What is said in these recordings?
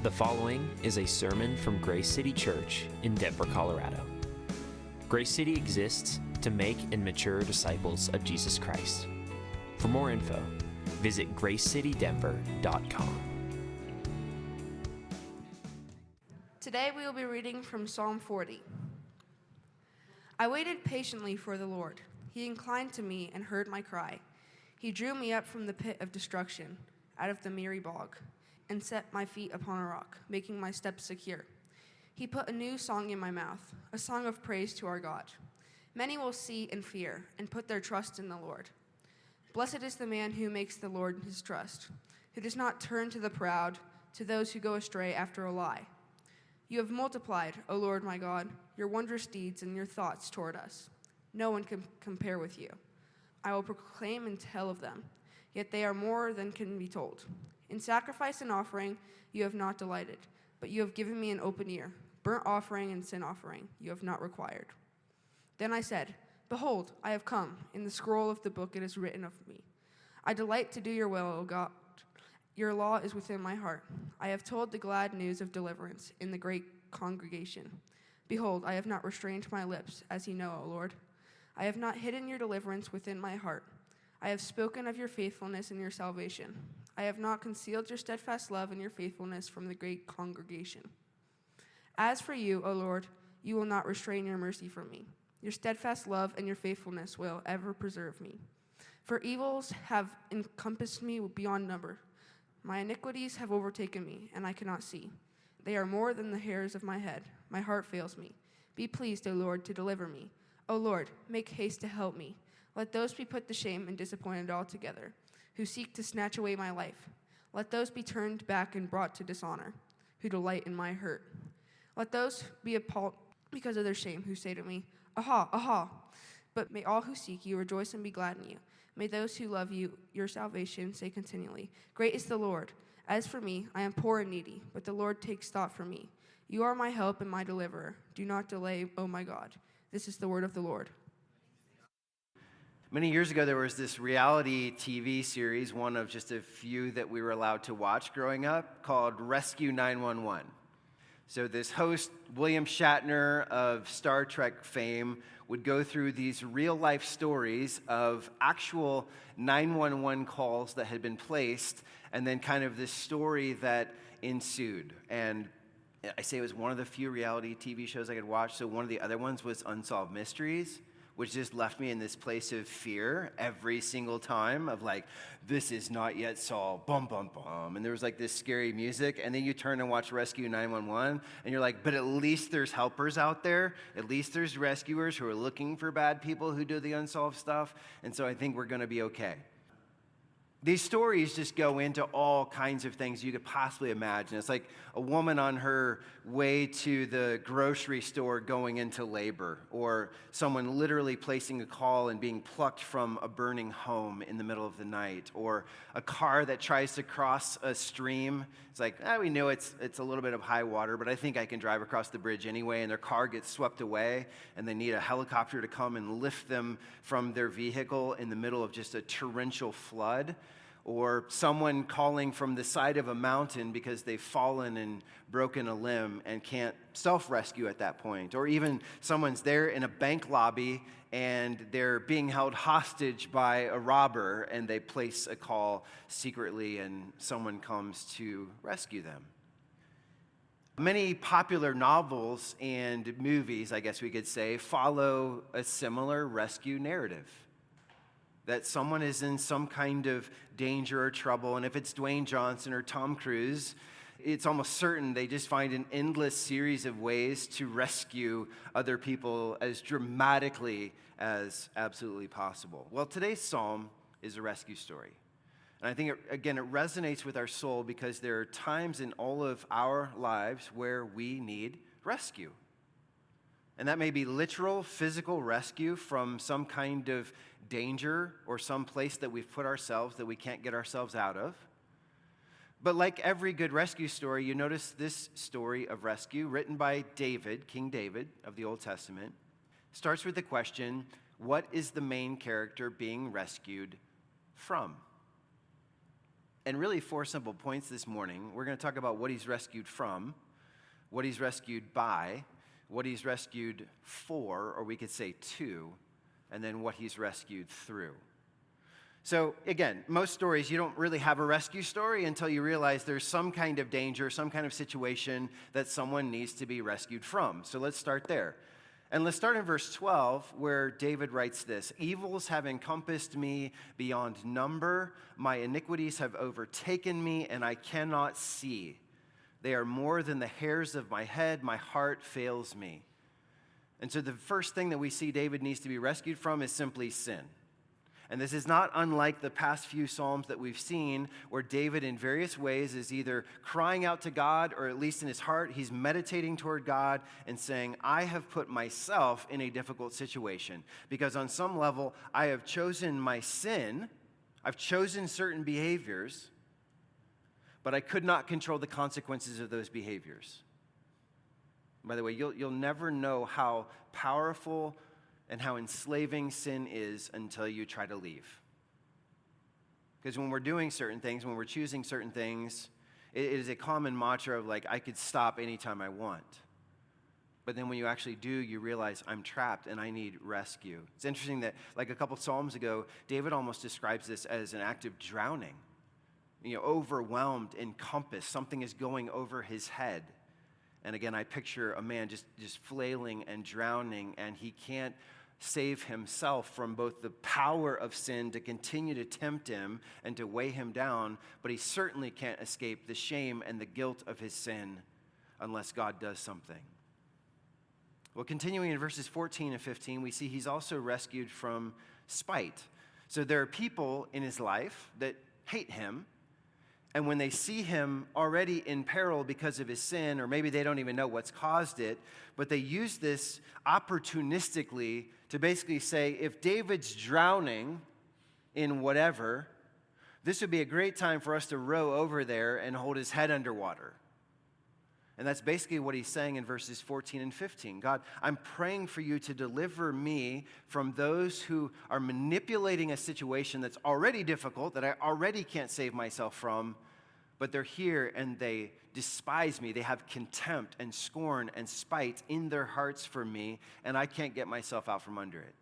The following is a sermon from Grace City Church in Denver, Colorado. Grace City exists to make and mature disciples of Jesus Christ. For more info, visit gracecitydenver.com. Today we will be reading from Psalm 40. I waited patiently for the Lord. He inclined to me and heard my cry. He drew me up from the pit of destruction, out of the miry bog, and set my feet upon a rock, making my steps secure. He put a new song in my mouth, a song of praise to our God. Many will see and fear and put their trust in the Lord. Blessed is the man who makes the Lord his trust, who does not turn to the proud, to those who go astray after a lie. You have multiplied, O Lord my God, your wondrous deeds and your thoughts toward us. No one can compare with you. I will proclaim and tell of them, yet they are more than can be told. In sacrifice and offering you have not delighted, but you have given me an open ear. Burnt offering and sin offering you have not required. Then I said, Behold, I have come. In the scroll of the book it is written of me. I delight to do your will, O God. Your law is within my heart. I have told the glad news of deliverance in the great congregation. Behold, I have not restrained my lips, as you know, O Lord. I have not hidden your deliverance within my heart. I have spoken of your faithfulness and your salvation. I have not concealed your steadfast love and your faithfulness from the great congregation. As for you, O Lord, you will not restrain your mercy from me. Your steadfast love and your faithfulness will ever preserve me. For evils have encompassed me beyond number. My iniquities have overtaken me, and I cannot see. They are more than the hairs of my head. My heart fails me. Be pleased, O Lord, to deliver me. O Lord, make haste to help me. Let those be put to shame and disappointed altogether, who seek to snatch away my life. Let those be turned back and brought to dishonor, who delight in my hurt. Let those be appalled because of their shame, who say to me, Aha, aha. But may all who seek you rejoice and be glad in you. May those who love you, your salvation, say continually, Great is the Lord. As for me, I am poor and needy, but the Lord takes thought for me. You are my help and my deliverer. Do not delay, O my God. This is the word of the Lord. Many years ago, there was this reality TV series, one of just a few that we were allowed to watch growing up, called Rescue 911. So this host, William Shatner of Star Trek fame, would go through these real-life stories of actual 911 calls that had been placed, and then kind of this story that ensued. And I say it was one of the few reality TV shows I could watch. So one of the other ones was Unsolved Mysteries, which just left me in this place of fear every single time of like, this is not yet solved, bum, bum, bum. And there was like this scary music. And then you turn and watch Rescue 911, and you're like, but at least there's helpers out there. At least there's rescuers who are looking for bad people who do the unsolved stuff. And so I think we're going to be okay. These stories just go into all kinds of things you could possibly imagine. It's like a woman on her way to the grocery store going into labor, or someone literally placing a call and being plucked from a burning home in the middle of the night, or a car that tries to cross a stream. It's like, we know it's a little bit of high water, but I think I can drive across the bridge anyway, and their car gets swept away, and they need a helicopter to come and lift them from their vehicle in the middle of just a torrential flood. Or someone calling from the side of a mountain because they've fallen and broken a limb and can't self-rescue at that point. Or even someone's there in a bank lobby and they're being held hostage by a robber, and they place a call secretly and someone comes to rescue them. Many popular novels and movies, I guess we could say, follow a similar rescue narrative. That someone is in some kind of danger or trouble, and if it's Dwayne Johnson or Tom Cruise, it's almost certain they just find an endless series of ways to rescue other people as dramatically as absolutely possible. Well, today's psalm is a rescue story. And I think, it resonates with our soul because there are times in all of our lives where we need rescue. And that may be literal physical rescue from some kind of danger or some place that we've put ourselves that we can't get ourselves out of. But like every good rescue story, you notice this story of rescue, written by David, King David of the Old Testament, starts with the question, what is the main character being rescued from? and really 4 simple points this morning. We're going to talk about what he's rescued from, what he's rescued by, what he's rescued for, or we could say to, and then what he's rescued through. So again, most stories, you don't really have a rescue story until you realize there's some kind of danger, some kind of situation that someone needs to be rescued from. So let's start there. And let's start in verse 12, where David writes this: "Evils have encompassed me beyond number. My iniquities have overtaken me, and I cannot see. They are more than the hairs of my head. My heart fails me." And so the first thing that we see David needs to be rescued from is simply sin. And this is not unlike the past few Psalms that we've seen, where David in various ways is either crying out to God, or at least in his heart, he's meditating toward God and saying, I have put myself in a difficult situation because on some level, I have chosen my sin, I've chosen certain behaviors, but I could not control the consequences of those behaviors. By the way, you'll never know how powerful and how enslaving sin is until you try to leave. Because when we're doing certain things, when we're choosing certain things, it is a common mantra of like, I could stop anytime I want. But then when you actually do, you realize I'm trapped and I need rescue. It's interesting that like a couple Psalms ago, David almost describes this as an act of drowning. Overwhelmed, encompassed, something is going over his head. And again, I picture a man just flailing and drowning, and he can't save himself from both the power of sin to continue to tempt him and to weigh him down, but he certainly can't escape the shame and the guilt of his sin unless God does something. Well, continuing in verses 14 and 15, we see he's also rescued from spite. So there are people in his life that hate him, and when they see him already in peril because of his sin, or maybe they don't even know what's caused it, but they use this opportunistically to basically say, if David's drowning in whatever, this would be a great time for us to row over there and hold his head underwater. And that's basically what he's saying in verses 14 and 15. God, I'm praying for you to deliver me from those who are manipulating a situation that's already difficult, that I already can't save myself from, but they're here and they despise me. They have contempt and scorn and spite in their hearts for me, and I can't get myself out from under it.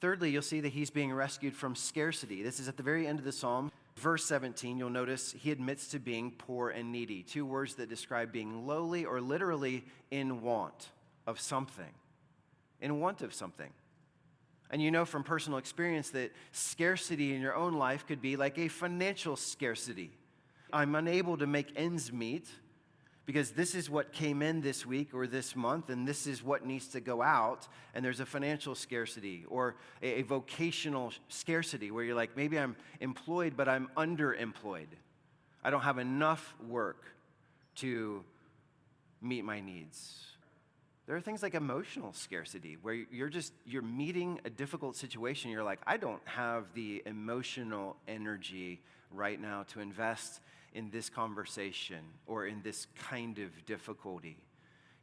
Thirdly, you'll see that he's being rescued from scarcity. This is at the very end of the psalm. Verse 17, you'll notice he admits to being poor and needy, 2 words that describe being lowly or literally in want of something. In want of something. And you know from personal experience that scarcity in your own life could be like a financial scarcity. I'm unable to make ends meet because this is what came in this week or this month, and this is what needs to go out, and there's a financial scarcity or a vocational scarcity where you're like, maybe I'm employed, but I'm underemployed. I don't have enough work to meet my needs. There are things like emotional scarcity where you're meeting a difficult situation. You're like, I don't have the emotional energy right now to invest in this conversation or in this kind of difficulty.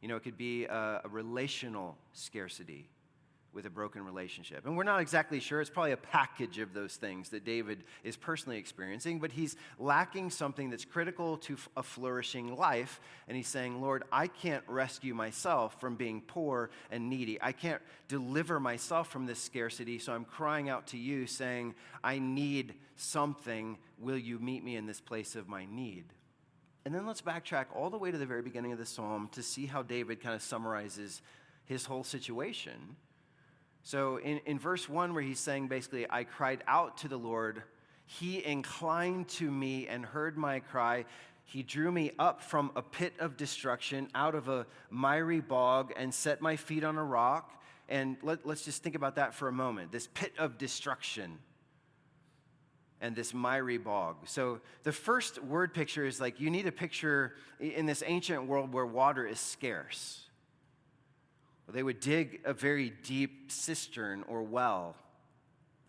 It could be a relational scarcity with a broken relationship. And we're not exactly sure. It's probably a package of those things that David is personally experiencing, but he's lacking something that's critical to a flourishing life. And he's saying, Lord, I can't rescue myself from being poor and needy. I can't deliver myself from this scarcity, so I'm crying out to you saying, I need something. Will you meet me in this place of my need? And then let's backtrack all the way to the very beginning of the psalm to see how David kind of summarizes his whole situation. So in verse 1 where he's saying basically, I cried out to the Lord, he inclined to me and heard my cry. He drew me up from a pit of destruction, out of a miry bog, and set my feet on a rock. And let's just think about that for a moment, this pit of destruction and this miry bog. So the first word picture is like you need a picture in this ancient world where water is scarce. They would dig a very deep cistern or well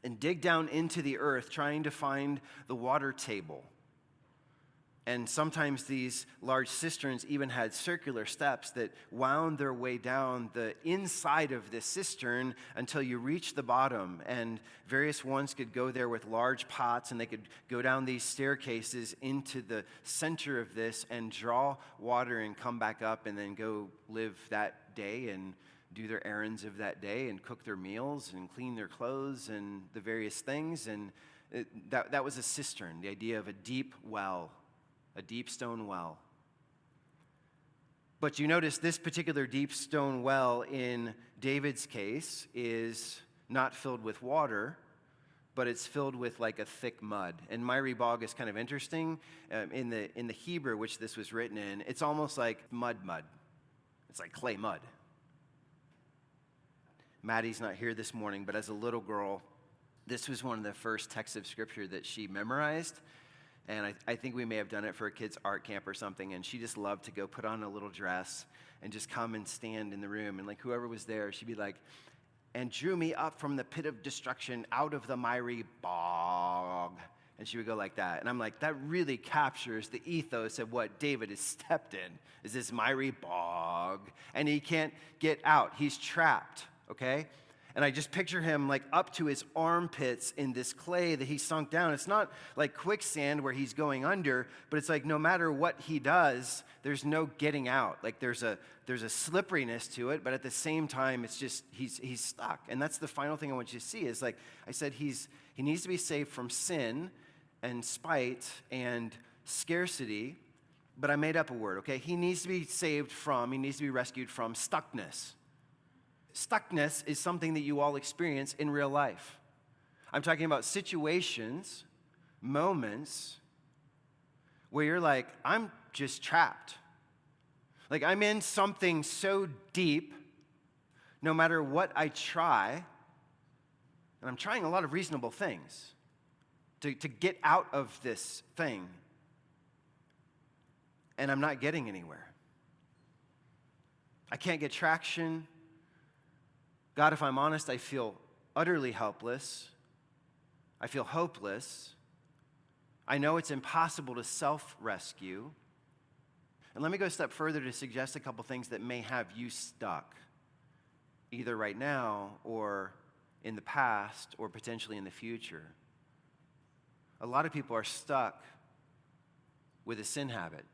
and dig down into the earth trying to find the water table. And sometimes these large cisterns even had circular steps that wound their way down the inside of this cistern until you reach the bottom. And various ones could go there with large pots, and they could go down these staircases into the center of this and draw water and come back up and then go live that day and do their errands of that day and cook their meals and clean their clothes and the various things. And that was a cistern, the idea of a deep well. A deep stone well. But you notice this particular deep stone well in David's case is not filled with water, but it's filled with like a thick mud. And Myri bog is kind of interesting. In the Hebrew, which this was written in, it's almost like mud. It's like clay mud. Maddie's not here this morning, but as a little girl, this was one of the first texts of Scripture that she memorized. And I think we may have done it for a kid's art camp or something, and she just loved to go put on a little dress and just come and stand in the room. And like whoever was there, she'd be like, and drew me up from the pit of destruction out of the Myri bog. And she would go like that. And I'm like, that really captures the ethos of what David has stepped in, is this Myri bog. And he can't get out. He's trapped, okay? And I just picture him like up to his armpits in this clay that he sunk down. It's not like quicksand where he's going under, but it's like no matter what he does, there's no getting out. Like there's a slipperiness to it, but at the same time, it's just he's stuck. And that's the final thing I want you to see is like I said, he needs to be saved from sin and spite and scarcity. But I made up a word, okay? He needs to be rescued from stuckness. Stuckness is something that you all experience in real life. I'm talking about situations, moments, where you're like, I'm just trapped. Like I'm in something so deep, no matter what I try, and I'm trying a lot of reasonable things to get out of this thing, and I'm not getting anywhere. I can't get traction. God, if I'm honest, I feel utterly helpless. I feel hopeless. I know it's impossible to self-rescue. And let me go a step further to suggest a couple things that may have you stuck, either right now or in the past or potentially in the future. A lot of people are stuck with a sin habit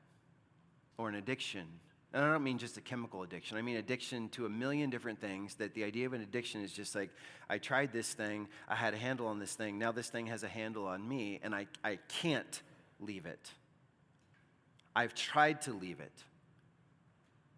or an addiction. And I don't mean just a chemical addiction. I mean addiction to a million different things, that the idea of an addiction is just like, I tried this thing, I had a handle on this thing, now this thing has a handle on me, and I can't leave it. I've tried to leave it.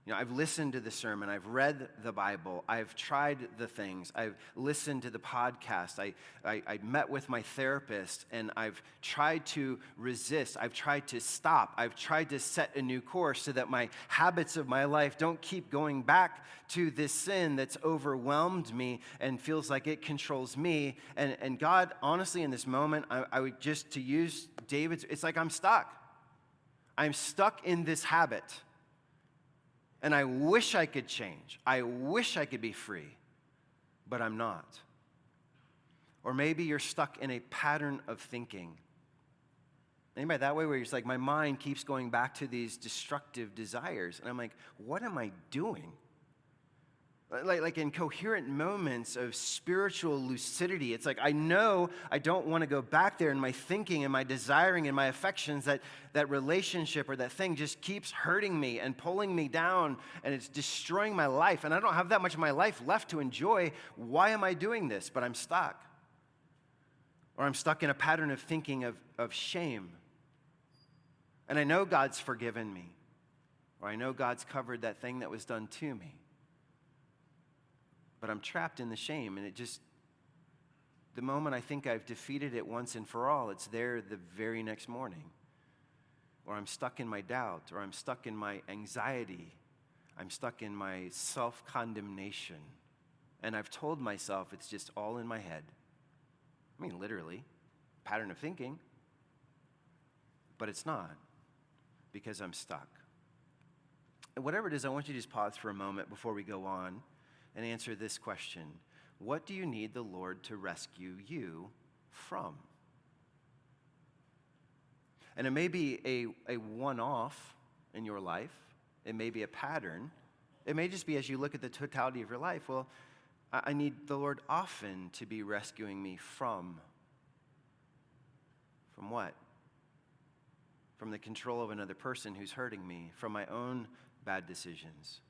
You know, I've listened to the sermon, I've read the Bible, I've tried the things, I've listened to the podcast, I met with my therapist, and I've tried to resist, I've tried to stop, I've tried to set a new course so that my habits of my life don't keep going back to this sin that's overwhelmed me and feels like it controls me. And God, honestly, in this moment, I would just, to use David's, it's like I'm stuck. I'm stuck in this habit. And I wish I could change. I wish I could be free, but I'm not. Or maybe you're stuck in a pattern of thinking. Anybody that way where it's like my mind keeps going back to these destructive desires. And I'm like, what am I doing? Like in coherent moments of spiritual lucidity, it's like I know I don't want to go back there in my thinking and my desiring and my affections, that relationship or that thing just keeps hurting me and pulling me down, and it's destroying my life, and I don't have that much of my life left to enjoy. Why am I doing this? But I'm stuck. Or I'm stuck in a pattern of thinking of shame. And I know God's forgiven me, or I know God's covered that thing that was done to me. But I'm trapped in the shame, and the moment I think I've defeated it once and for all, it's there the very next morning. Or I'm stuck in my doubt, or I'm stuck in my anxiety, I'm stuck in my self-condemnation, and I've told myself it's just all in my head. I mean, literally, pattern of thinking, but it's not, because I'm stuck. And whatever it is, I want you to just pause for a moment before we go on and answer this question. What do you need the Lord to rescue you from? And it may be a one-off in your life. It may be a pattern. It may just be as you look at the totality of your life, well, I need the Lord often to be rescuing me from what? From the control of another person who's hurting me, from my own bad decisions,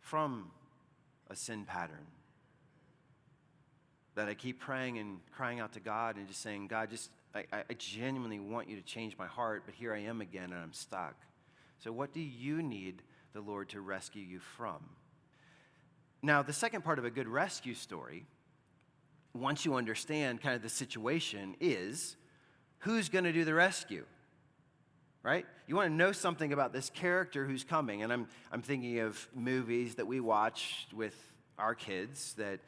from a sin pattern. That I keep praying and crying out to God and just saying, God, I genuinely want you to change my heart, but here I am again and I'm stuck. So what do you need the Lord to rescue you from? Now, the second part of a good rescue story, once you understand kind of the situation, is who's going to do the rescue, right? You want to know something about this character who's coming, and I'm thinking of movies that we watched with our kids that,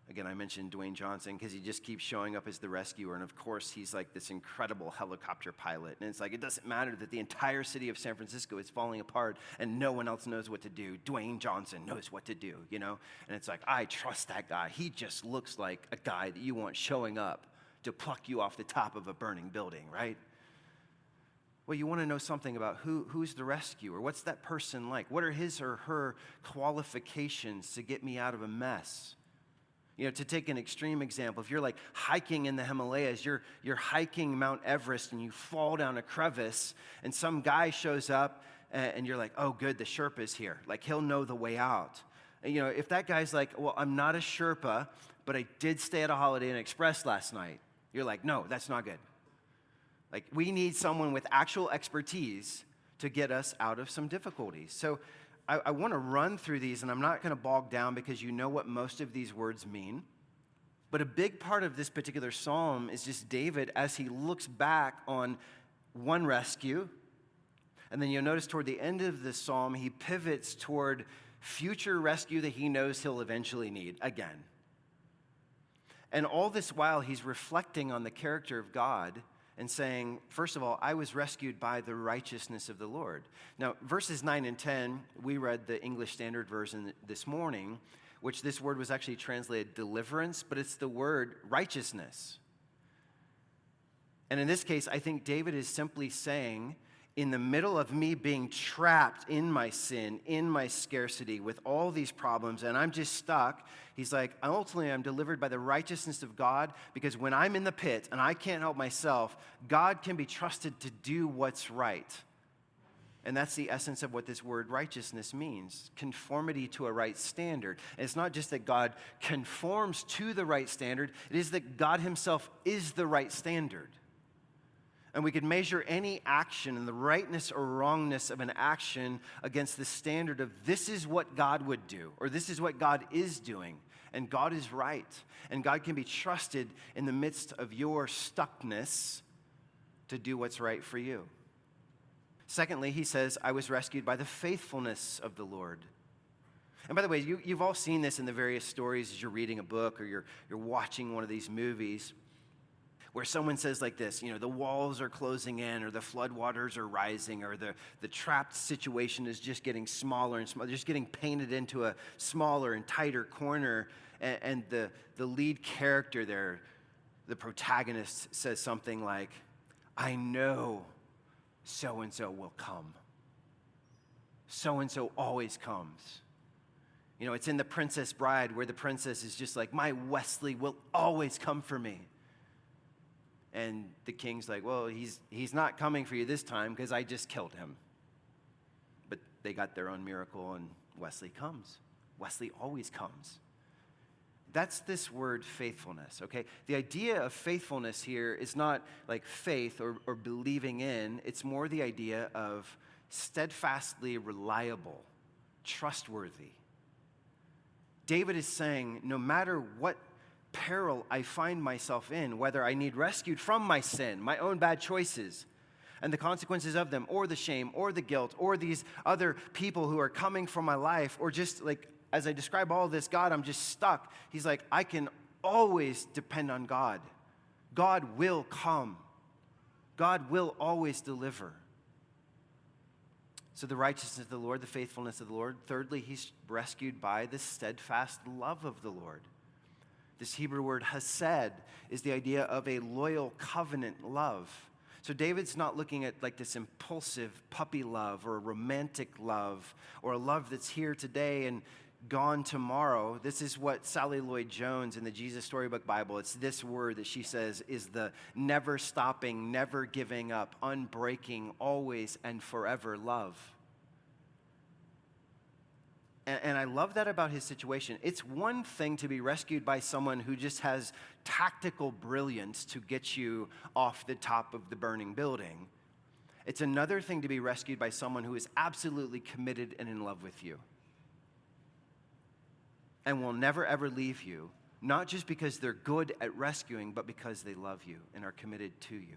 again, I mentioned Dwayne Johnson because he just keeps showing up as the rescuer. And of course, he's like this incredible helicopter pilot. And it's like, it doesn't matter that the entire city of San Francisco is falling apart and no one else knows what to do. Dwayne Johnson knows what to do, you know? And it's like, I trust that guy. He just looks like a guy that you want showing up to pluck you off the top of a burning building, right? Well, you want to know something about who's the rescuer. What's that person like? What are his or her qualifications to get me out of a mess? You know, to take an extreme example, if you're like hiking in the Himalayas, you're hiking Mount Everest and you fall down a crevice and some guy shows up and you're like, oh, good, the Sherpa's here. Like, he'll know the way out. And, you know, if that guy's like, well, I'm not a Sherpa, but I did stay at a Holiday Inn Express last night. You're like, no, that's not good. Like, we need someone with actual expertise to get us out of some difficulties. So I want to run through these, and I'm not going to bog down because you know what most of these words mean. But a big part of this particular psalm is just David as he looks back on one rescue. And then you'll notice toward the end of the psalm, he pivots toward future rescue that he knows he'll eventually need again. And all this while, he's reflecting on the character of God and saying, first of all, I was rescued by the righteousness of the Lord. Now, verses 9 and 10, we read the English Standard Version this morning, which this word was actually translated deliverance, but it's the word righteousness. And in this case, I think David is simply saying, in the middle of me being trapped in my sin, in my scarcity, with all these problems, and I'm just stuck, he's like, ultimately I'm delivered by the righteousness of God, because when I'm in the pit and I can't help myself, God can be trusted to do what's right. And that's the essence of what this word righteousness means, conformity to a right standard. And it's not just that God conforms to the right standard, it is that God himself is the right standard. And we could measure any action and the rightness or wrongness of an action against the standard of this is what God would do, or this is what God is doing. And God is right. And God can be trusted in the midst of your stuckness to do what's right for you. Secondly, he says, I was rescued by the faithfulness of the Lord. And by the way, you've all seen this in the various stories as you're reading a book or you're watching one of these movies, where someone says like this, you know, the walls are closing in, or the floodwaters are rising, or the trapped situation is just getting smaller and smaller, just getting painted into a smaller and tighter corner, and the lead character there, the protagonist, says something like, I know so-and-so will come. So-and-so always comes. You know, it's in The Princess Bride where the princess is just like, my Wesley will always come for me. And the king's like, well, he's not coming for you this time because I just killed him. But they got their own miracle, and Wesley comes. Wesley always comes. That's this word faithfulness, okay? The idea of faithfulness here is not like faith or believing in. It's more the idea of steadfastly reliable, trustworthy. David is saying, no matter what peril I find myself in, whether I need rescued from my sin, my own bad choices, and the consequences of them, or the shame, or the guilt, or these other people who are coming from my life, or just like, as I describe all this, God, I'm just stuck. He's like, I can always depend on God. God will come. God will always deliver. So the righteousness of the Lord, the faithfulness of the Lord. Thirdly, he's rescued by the steadfast love of the Lord. This Hebrew word hesed is the idea of a loyal covenant love. So David's not looking at like this impulsive puppy love or romantic love or a love that's here today and gone tomorrow. This is what Sally Lloyd-Jones in the Jesus Storybook Bible, it's this word that she says is the never stopping, never giving up, unbreaking, always and forever love. And I love that about his situation. It's one thing to be rescued by someone who just has tactical brilliance to get you off the top of the burning building. It's another thing to be rescued by someone who is absolutely committed and in love with you and will never, ever leave you, not just because they're good at rescuing, but because they love you and are committed to you.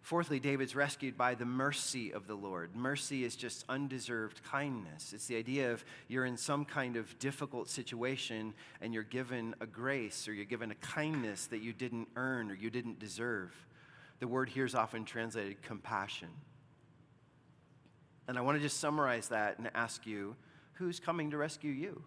Fourthly, David's rescued by the mercy of the Lord. Mercy is just undeserved kindness. It's the idea of you're in some kind of difficult situation and you're given a grace or you're given a kindness that you didn't earn or you didn't deserve. The word here is often translated compassion. And I want to just summarize that and ask you, who's coming to rescue you?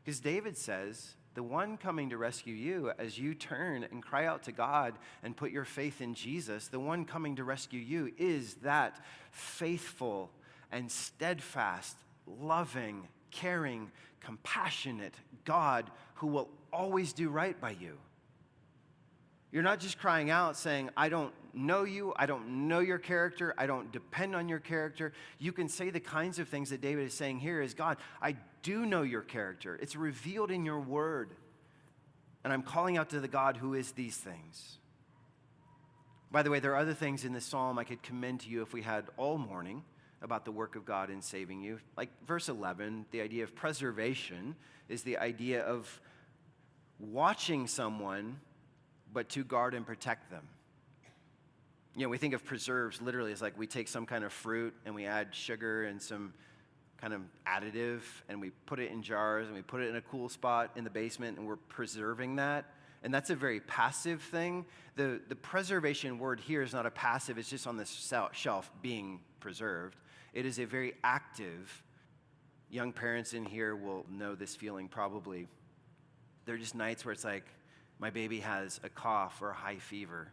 Because David says, the one coming to rescue you as you turn and cry out to God and put your faith in Jesus, the one coming to rescue you is that faithful and steadfast, loving, caring, compassionate God who will always do right by you. You're not just crying out saying, I don't know you, I don't know your character, I don't depend on your character. You can say the kinds of things that David is saying here is, God, I do know your character. It's revealed in your word. And I'm calling out to the God who is these things. By the way, there are other things in this psalm I could commend to you if we had all morning about the work of God in saving you. Like verse 11, the idea of preservation is the idea of watching someone but to guard and protect them. You know, we think of preserves literally as like we take some kind of fruit and we add sugar and some kind of additive and we put it in jars and we put it in a cool spot in the basement and we're preserving that. And that's a very passive thing. The preservation word here is not a passive, it's just on the shelf being preserved. It is a very active. Young parents in here will know this feeling probably. There are just nights where it's like, my baby has a cough or a high fever.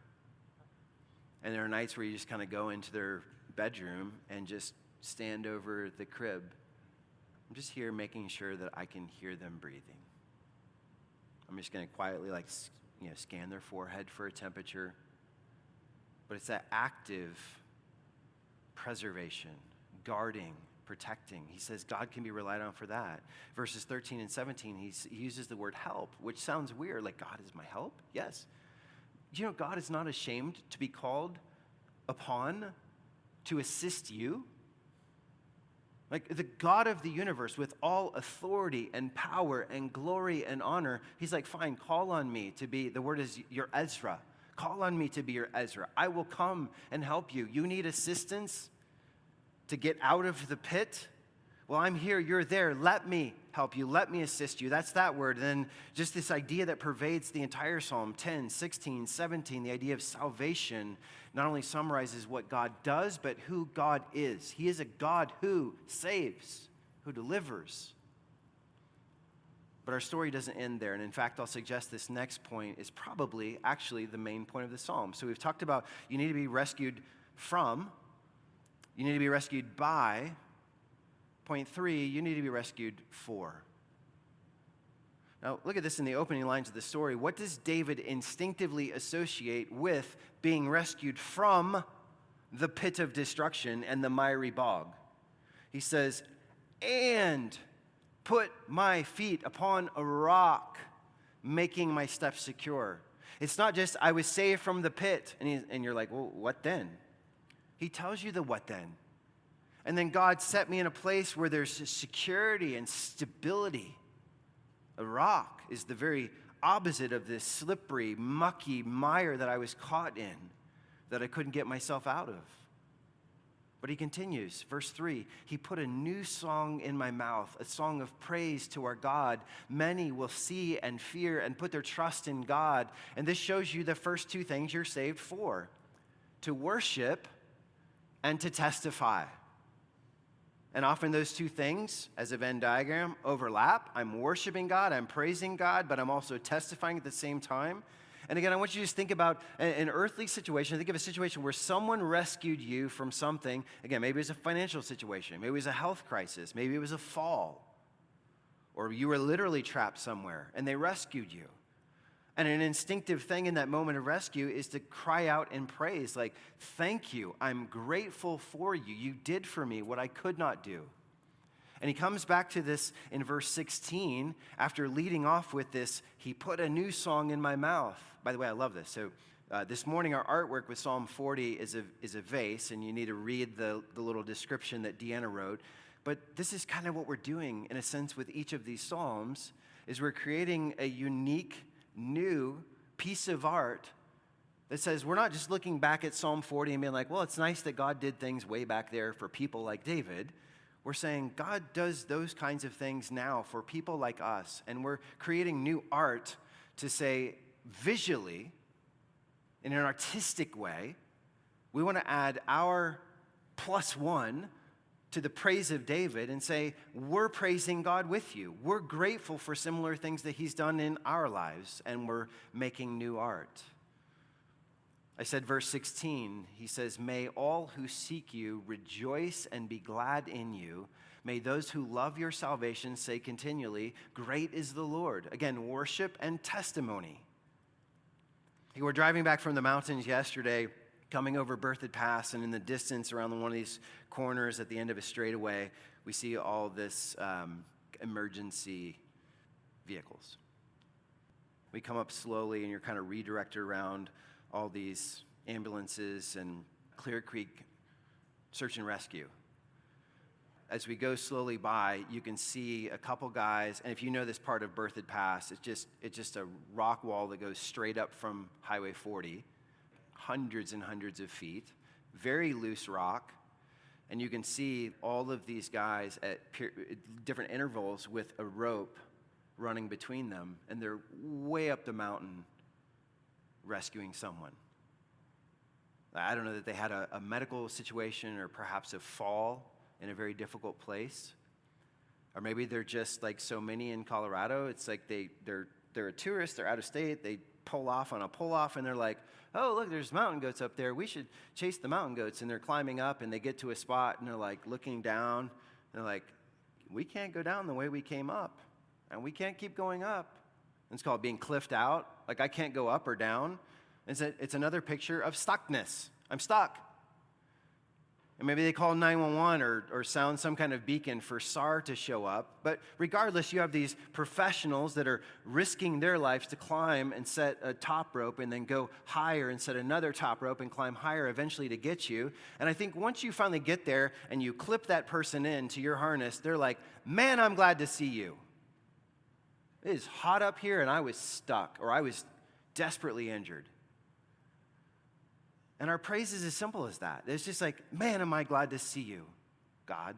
And there are nights where you just kind of go into their bedroom and just stand over the crib. I'm just here making sure that I can hear them breathing. I'm just going to quietly scan their forehead for a temperature. But it's that active preservation, guarding, protecting. He says God can be relied on for that. Verses 13 and 17, he uses the word help, which sounds weird, like God is my help? Yes. Do you know God is not ashamed to be called upon to assist you? Like the God of the universe with all authority and power and glory and honor, he's like, fine, call on me to be, the word is your Ezra. Call on me to be your Ezra. I will come and help you. You need assistance to get out of the pit? Well, I'm here, you're there. Let me help you. Let me assist you. That's that word. And then just this idea that pervades the entire Psalm 10, 16, 17, the idea of salvation not only summarizes what God does, but who God is. He is a God who saves, who delivers. But our story doesn't end there. And in fact, I'll suggest this next point is probably actually the main point of the Psalm. So we've talked about you need to be rescued from, you need to be rescued by. Point 3, you need to be rescued for. Now, look at this in the opening lines of the story. What does David instinctively associate with being rescued from the pit of destruction and the miry bog? He says, and put my feet upon a rock, making my steps secure. It's not just, I was saved from the pit. And you're like, well, what then? He tells you the what then. And then God set me in a place where there's security and stability. A rock is the very opposite of this slippery, mucky mire that I was caught in, that I couldn't get myself out of. But he continues, verse 3, he put a new song in my mouth, a song of praise to our God. Many will see and fear and put their trust in God. And this shows you the first two things you're saved for, to worship and to testify. And often those two things, as a Venn diagram, overlap. I'm worshiping God, I'm praising God, but I'm also testifying at the same time. And again, I want you to just think about an earthly situation. Think of a situation where someone rescued you from something. Again, maybe it was a financial situation. Maybe it was a health crisis. Maybe it was a fall. Or you were literally trapped somewhere and they rescued you. And an instinctive thing in that moment of rescue is to cry out in praise, like, thank you, I'm grateful for you. You did for me what I could not do. And he comes back to this in verse 16, after leading off with this, he put a new song in my mouth. By the way, I love this. So this morning, our artwork with Psalm 40 is a vase, and you need to read the little description that Deanna wrote. But this is kind of what we're doing, in a sense, with each of these psalms, is we're creating a unique new piece of art that says we're not just looking back at Psalm 40 and being like, well, it's nice that God did things way back there for people like David. We're saying God does those kinds of things now for people like us. And we're creating new art to say visually, in an artistic way, we want to add our +1 to the praise of David and say, we're praising God with you. We're grateful for similar things that he's done in our lives, and we're making new art. I said verse 16, he says, may all who seek you rejoice and be glad in you. May those who love your salvation say continually, great is the Lord. Again, worship and testimony. We were driving back from the mountains yesterday, coming over Berthoud Pass, and in the distance around one of these corners at the end of a straightaway, we see all this emergency vehicles. We come up slowly, and you're kind of redirected around all these ambulances and Clear Creek search and rescue. As we go slowly by, you can see a couple guys, and if you know this part of Berthoud Pass, it's just a rock wall that goes straight up from Highway 40, hundreds and hundreds of feet, very loose rock, and you can see all of these guys at different intervals with a rope running between them, and they're way up the mountain rescuing someone. I don't know that they had a medical situation or perhaps a fall in a very difficult place. Or maybe they're just like so many in Colorado. It's like they're a tourist, they're out of state, they pull off on a pull-off, and they're like, oh, look, there's mountain goats up there. We should chase the mountain goats. And they're climbing up, and they get to a spot, and they're like looking down, and they're like, we can't go down the way we came up, and we can't keep going up. And it's called being cliffed out. Like, I can't go up or down. It's another picture of stuckness. I'm stuck. And maybe they call 911 or sound some kind of beacon for SAR to show up. But regardless, you have these professionals that are risking their lives to climb and set a top rope and then go higher and set another top rope and climb higher eventually to get you. And I think once you finally get there and you clip that person into your harness, they're like, man, I'm glad to see you. It is hot up here and I was stuck, or I was desperately injured. And our praise is as simple as that. It's just like, man, am I glad to see you, God.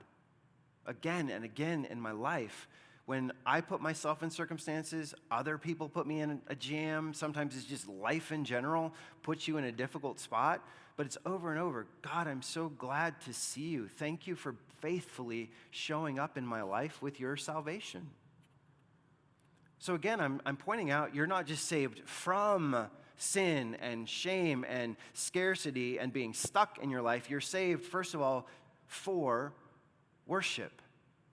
Again and again in my life, when I put myself in circumstances, other people put me in a jam. Sometimes it's just life in general puts you in a difficult spot. But it's over and over. God, I'm so glad to see you. Thank you for faithfully showing up in my life with your salvation. So again, I'm pointing out, you're not just saved from sin and shame and scarcity and being stuck in your life. You're saved, first of all, for worship.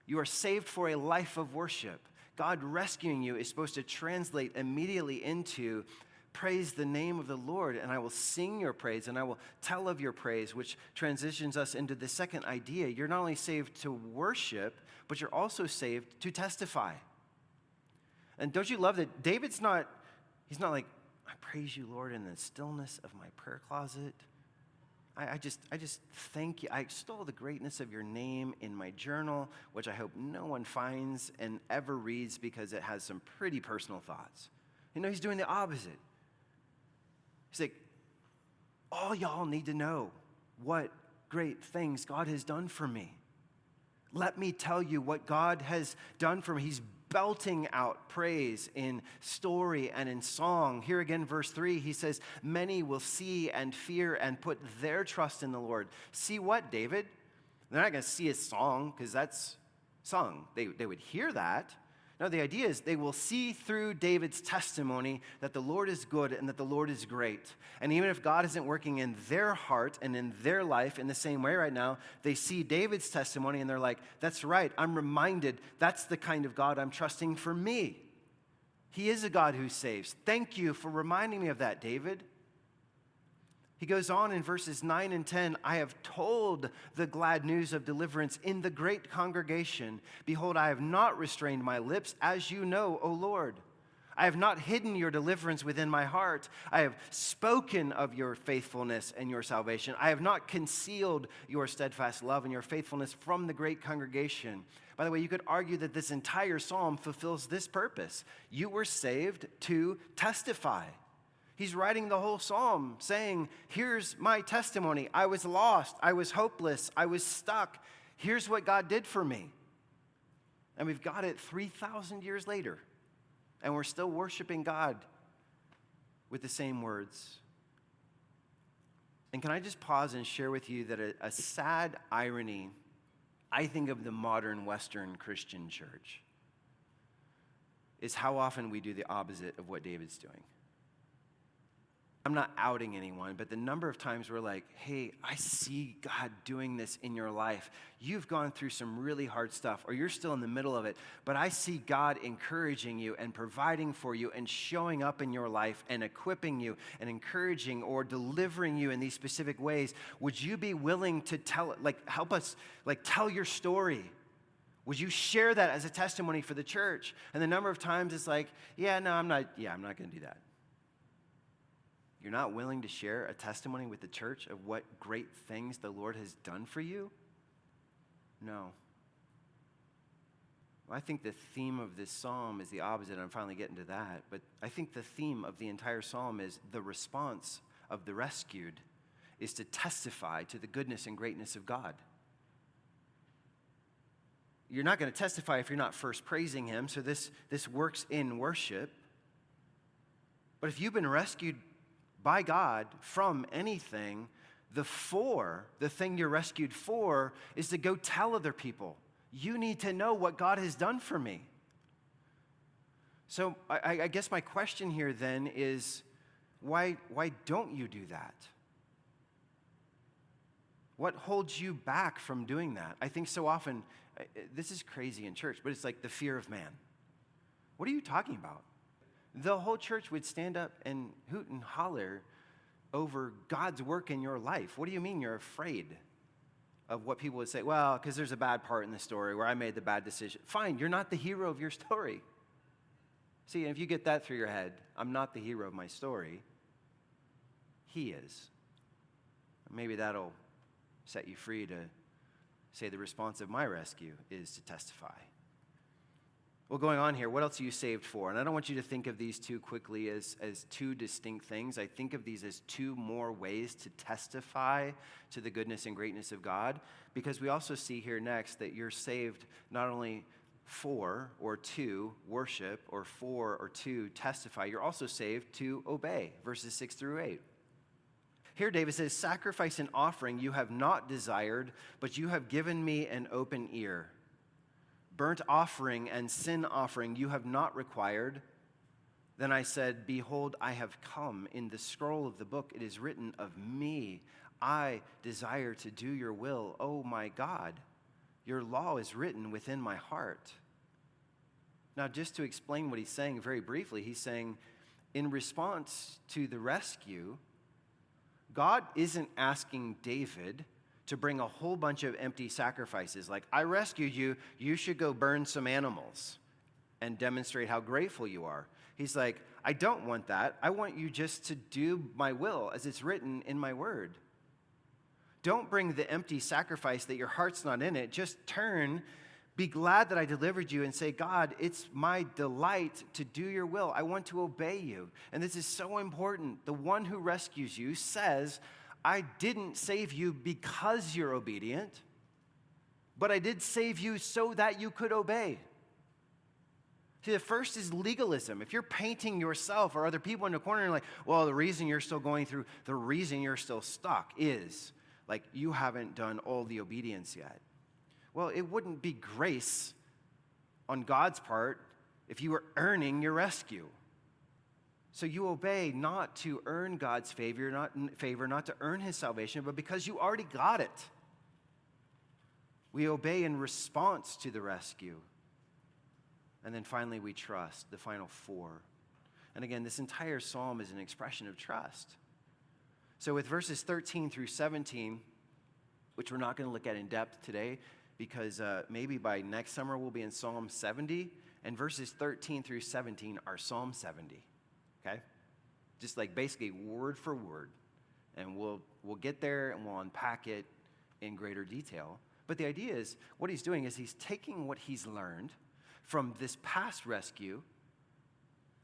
You are saved for a life of worship. God rescuing you is supposed to translate immediately into praise the name of the Lord, and I will sing your praise, and I will tell of your praise, which transitions us into the second idea. You're not only saved to worship, but you're also saved to testify. And don't you love that David's not, he's not like, I praise you, Lord, in the stillness of my prayer closet. I just thank you. I extol the greatness of your name in my journal, which I hope no one finds and ever reads because it has some pretty personal thoughts. You know, he's doing the opposite. He's like, all y'all need to know what great things God has done for me. Let me tell you what God has done for me. He's belting out praise in story and in song. Here again, verse 3, he says, many will see and fear and put their trust in the Lord. See what, David? They're not going to see a song because that's sung. They would hear that. No, the idea is they will see through David's testimony that the Lord is good and that the Lord is great. And even if God isn't working in their heart and in their life in the same way right now, they see David's testimony and they're like, that's right, I'm reminded that's the kind of God I'm trusting for me. He is a God who saves. Thank you for reminding me of that, David. He goes on in verses 9 and 10, I have told the glad news of deliverance in the great congregation. Behold, I have not restrained my lips, as you know, O Lord. I have not hidden your deliverance within my heart. I have spoken of your faithfulness and your salvation. I have not concealed your steadfast love and your faithfulness from the great congregation. By the way, you could argue that this entire psalm fulfills this purpose. You were saved to testify. He's writing the whole psalm saying, here's my testimony. I was lost. I was hopeless. I was stuck. Here's what God did for me. And we've got it 3,000 years later. And we're still worshiping God with the same words. And can I just pause and share with you that a sad irony, I think, of the modern Western Christian church is how often we do the opposite of what David's doing. I'm not outing anyone, but the number of times we're like, hey, I see God doing this in your life. You've gone through some really hard stuff, or you're still in the middle of it, but I see God encouraging you and providing for you and showing up in your life and equipping you and encouraging or delivering you in these specific ways. Would you be willing to help us tell your story? Would you share that as a testimony for the church? And the number of times it's like, I'm not going to do that. You're not willing to share a testimony with the church of what great things the Lord has done for you? No. Well, I think the theme of this psalm is the opposite. I'm finally getting to that. But I think the theme of the entire psalm is the response of the rescued is to testify to the goodness and greatness of God. You're not going to testify if you're not first praising him, so this works in worship. But if you've been rescued by God from anything, the thing you're rescued for is to go tell other people. You need to know what God has done for me. So I guess my question here then is, why don't you do that? What holds you back from doing that? I think so often, this is crazy in church, but it's like the fear of man. What are you talking about? The whole church would stand up and hoot and holler over God's work in your life. What do you mean you're afraid of what people would say? Well, because there's a bad part in the story where I made the bad decision. Fine, you're not the hero of your story. See, and if you get that through your head, I'm not the hero of my story. He is. Maybe that'll set you free to say the response of my rescue is to testify. Well, going on here, what else are you saved for? And I don't want you to think of these two quickly as two distinct things. I think of these as two more ways to testify to the goodness and greatness of God, because we also see here next that you're saved not only for or to worship or for or to testify, you're also saved to obey, verses 6 through 8. Here David says, sacrifice and offering you have not desired, but you have given me an open ear. Burnt offering and sin offering you have not required. Then I said, behold, I have come. In the scroll of the book it is written of me. I desire to do your will, O my God. Your law is written within my heart. Now, just to explain what he's saying very briefly, he's saying, in response to the rescue, God isn't asking David to bring a whole bunch of empty sacrifices. Like, I rescued you, you should go burn some animals and demonstrate how grateful you are. He's like, I don't want that. I want you just to do my will as it's written in my word. Don't bring the empty sacrifice that your heart's not in it. Just turn, be glad that I delivered you, and say, God, it's my delight to do your will. I want to obey you. And this is so important. The one who rescues you says, I didn't save you because you're obedient, but I did save you so that you could obey. See, the first is legalism. If you're painting yourself or other people in a corner and you're like, well, the reason you're still going through, the reason you're still stuck is, like, you haven't done all the obedience yet. Well, it wouldn't be grace on God's part if you were earning your rescue. So you obey not to earn God's favor, not to earn his salvation, but because you already got it. We obey in response to the rescue. And then finally, we trust, the final four. And again, this entire psalm is an expression of trust. So with verses 13 through 17, which we're not going to look at in depth today, because maybe by next summer we'll be in Psalm 70, and verses 13 through 17 are Psalm 70, okay? Just like basically word for word. And we'll get there and we'll unpack it in greater detail. But the idea is, what he's doing is he's taking what he's learned from this past rescue.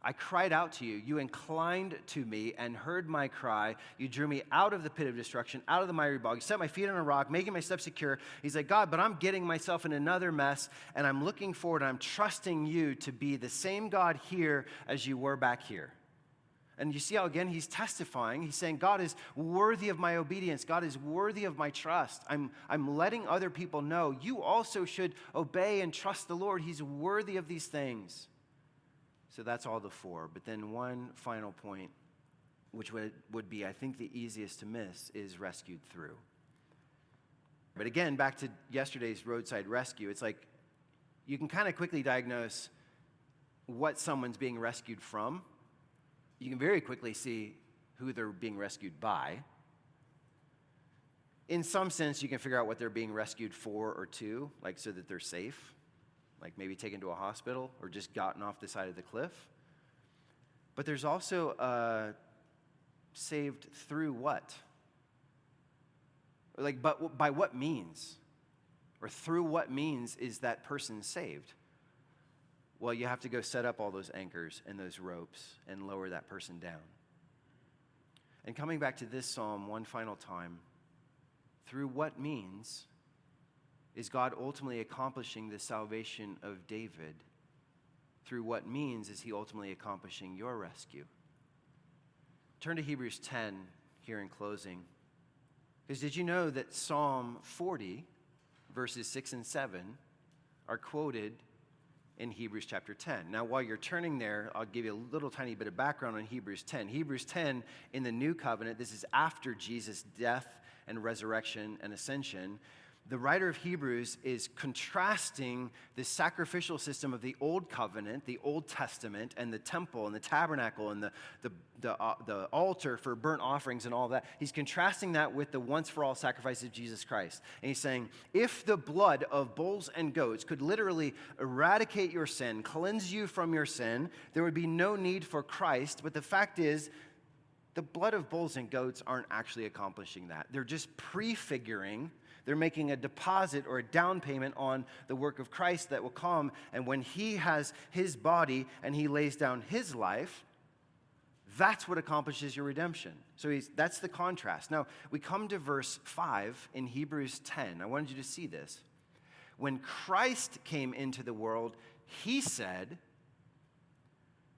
I cried out to you. You inclined to me and heard my cry. You drew me out of the pit of destruction, out of the miry bog. You set my feet on a rock, making my steps secure. He's like, God, but I'm getting myself in another mess, and I'm looking forward, and I'm trusting you to be the same God here as you were back here. And you see how, again, he's testifying. He's saying, God is worthy of my obedience. God is worthy of my trust. I'm letting other people know you also should obey and trust the Lord. He's worthy of these things. So that's all the four. But then one final point, which would be, I think, the easiest to miss, is rescued through. But again, back to yesterday's roadside rescue, it's like you can kind of quickly diagnose what someone's being rescued from. You can very quickly see who they're being rescued by. In some sense, you can figure out what they're being rescued for or to, like so that they're safe. Like maybe taken to a hospital or just gotten off the side of the cliff. But there's also saved through what? Like, but by what means? Or through what means is that person saved? Well, you have to go set up all those anchors and those ropes and lower that person down. And coming back to this psalm one final time, through what means is God ultimately accomplishing the salvation of David? Through what means is he ultimately accomplishing your rescue? Turn to Hebrews 10 here in closing. Because did you know that Psalm 40, verses 6 and 7, are quoted in Hebrews chapter 10? Now, while you're turning there, I'll give you a little tiny bit of background on Hebrews 10. Hebrews 10 in the New Covenant, this is after Jesus' death and resurrection and ascension. The writer of Hebrews is contrasting the sacrificial system of the Old Covenant, the Old Testament, and the temple and the tabernacle and the altar for burnt offerings and all that. He's contrasting that with the once-for-all sacrifice of Jesus Christ. And he's saying, if the blood of bulls and goats could literally eradicate your sin, cleanse you from your sin, there would be no need for Christ. But the fact is, the blood of bulls and goats aren't actually accomplishing that. They're just prefiguring. They're making a deposit or a down payment on the work of Christ that will come. And when he has his body and he lays down his life, that's what accomplishes your redemption. So that's the contrast. Now, we come to verse 5 in Hebrews 10. I wanted you to see this. When Christ came into the world, he said,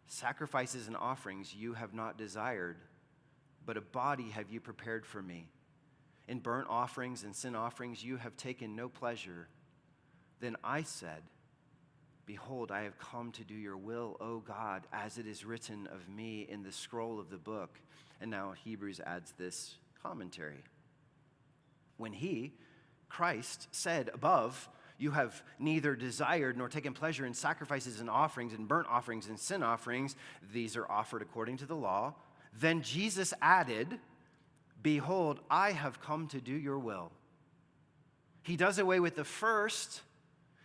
sacrifices and offerings you have not desired, but a body have you prepared for me. In burnt offerings and sin offerings you have taken no pleasure. Then I said, behold, I have come to do your will, O God, as it is written of me in the scroll of the book. And now Hebrews adds this commentary. When he, Christ, said above, you have neither desired nor taken pleasure in sacrifices and offerings and burnt offerings and sin offerings, these are offered according to the law. Then Jesus added, behold, I have come to do your will. He does away with the first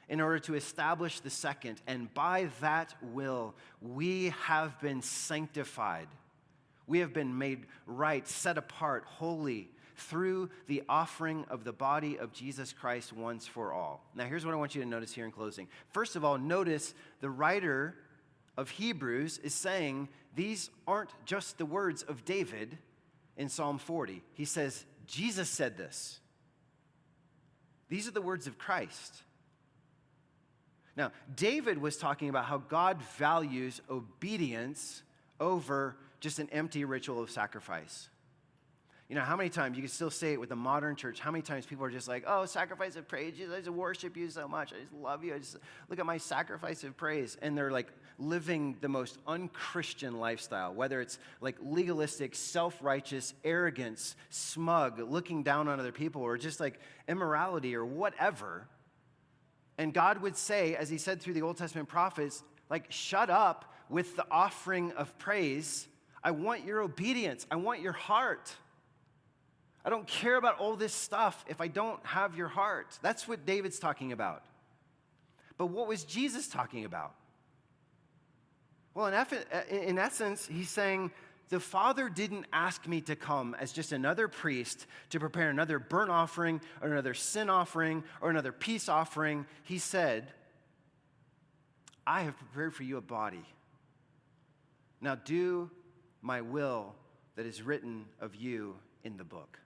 in order to establish the second. And by that will, we have been sanctified. We have been made right, set apart, holy, through the offering of the body of Jesus Christ once for all. Now, here's what I want you to notice here in closing. First of all, notice the writer of Hebrews is saying these aren't just the words of David in Psalm 40. He says, Jesus said this. These are the words of Christ. Now, David was talking about how God values obedience over just an empty ritual of sacrifice. You know, how many times, you can still say it with the modern church, how many times people are just like, oh, sacrifice of praise, Jesus, I just worship you so much. I just love you. I just look at my sacrifice of praise. And they're like living the most unchristian lifestyle, whether it's like legalistic, self-righteous, arrogance, smug, looking down on other people, or just like immorality or whatever. And God would say, as he said through the Old Testament prophets, like, shut up with the offering of praise. I want your obedience. I want your heart. I don't care about all this stuff if I don't have your heart. That's what David's talking about. But what was Jesus talking about? Well, in essence, he's saying, the Father didn't ask me to come as just another priest to prepare another burnt offering or another sin offering or another peace offering. He said, I have prepared for you a body. Now do my will that is written of you in the book.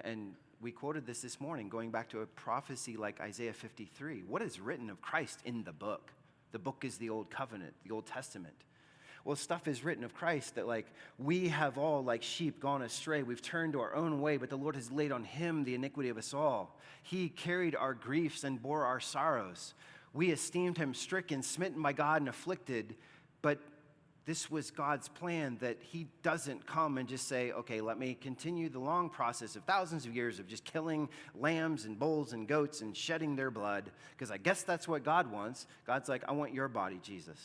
And we quoted this morning, going back to a prophecy like Isaiah 53. What is written of Christ in the book? The book is the Old Covenant, the Old Testament. Well, stuff is written of Christ that, like, we have all, like sheep, gone astray. We've turned to our own way, but the Lord has laid on him the iniquity of us all. He carried our griefs and bore our sorrows. We esteemed him stricken, smitten by God, and afflicted. But this was God's plan, that he doesn't come and just say, okay, let me continue the long process of thousands of years of just killing lambs and bulls and goats and shedding their blood, because I guess that's what God wants. God's like, I want your body, Jesus.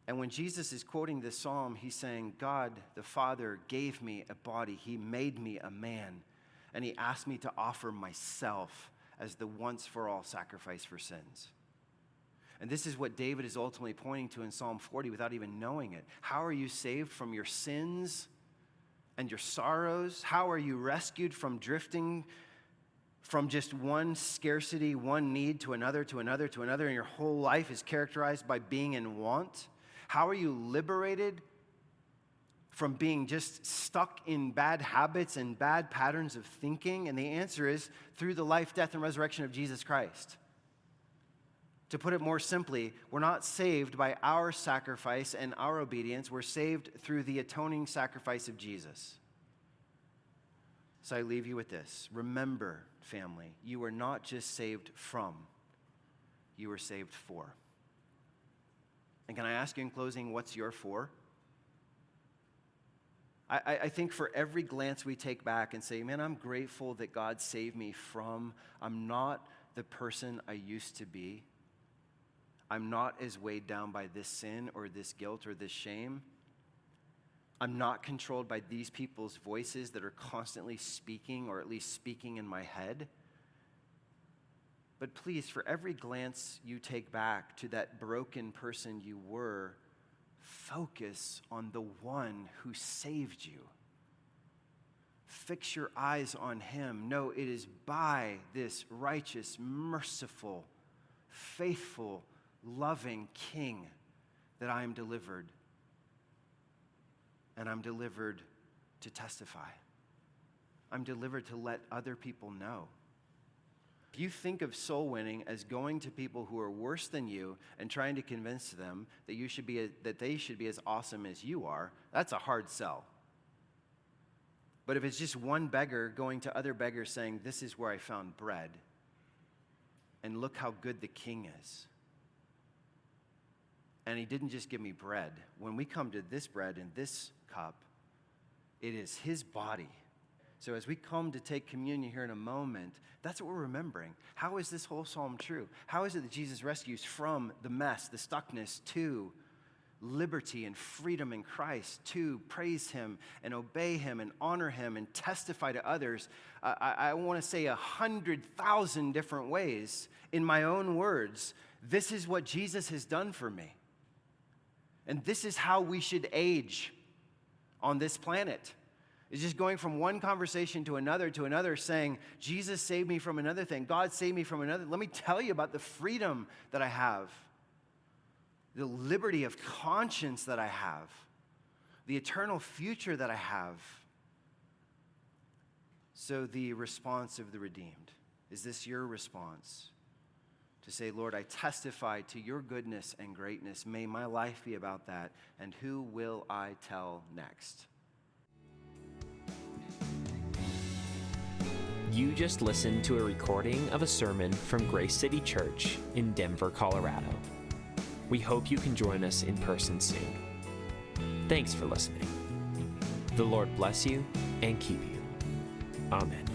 And when Jesus is quoting this psalm, he's saying, God, the Father, gave me a body. He made me a man. And he asked me to offer myself as the once-for-all sacrifice for sins. And this is what David is ultimately pointing to in Psalm 40 without even knowing it. How are you saved from your sins and your sorrows? How are you rescued from drifting from just one scarcity, one need to another, to another, to another, and your whole life is characterized by being in want? How are you liberated from being just stuck in bad habits and bad patterns of thinking? And the answer is through the life, death, and resurrection of Jesus Christ. To put it more simply, we're not saved by our sacrifice and our obedience. We're saved through the atoning sacrifice of Jesus. So I leave you with this. Remember, family, you were not just saved from, you were saved for. And can I ask you in closing, what's your for? I think for every glance we take back and say, man, I'm grateful that God saved me from, I'm not the person I used to be. I'm not as weighed down by this sin or this guilt or this shame. I'm not controlled by these people's voices that are constantly speaking, or at least speaking in my head. But please, for every glance you take back to that broken person you were, focus on the one who saved you. Fix your eyes on him. No, it is by this righteous, merciful, faithful, loving King that I am delivered. And I'm delivered to testify. I'm delivered to let other people know. If you think of soul winning as going to people who are worse than you and trying to convince them that they should be as awesome as you are, that's a hard sell. But if it's just one beggar going to other beggars saying, this is where I found bread, and look how good the King is. And he didn't just give me bread. When we come to this bread and this cup, it is his body. So as we come to take communion here in a moment, that's what we're remembering. How is this whole psalm true? How is it that Jesus rescues from the mess, the stuckness, to liberty and freedom in Christ, to praise him and obey him and honor him and testify to others? I want to say 100,000 different ways in my own words. This is what Jesus has done for me. And this is how we should age on this planet. It's just going from one conversation to another, saying, Jesus saved me from another thing. God saved me from another. Let me tell you about the freedom that I have, the liberty of conscience that I have, the eternal future that I have. So the response of the redeemed, is this your response to say, Lord, I testify to your goodness and greatness. May my life be about that. And who will I tell next? You just listened to a recording of a sermon from Grace City Church in Denver, Colorado. We hope you can join us in person soon. Thanks for listening. The Lord bless you and keep you. Amen.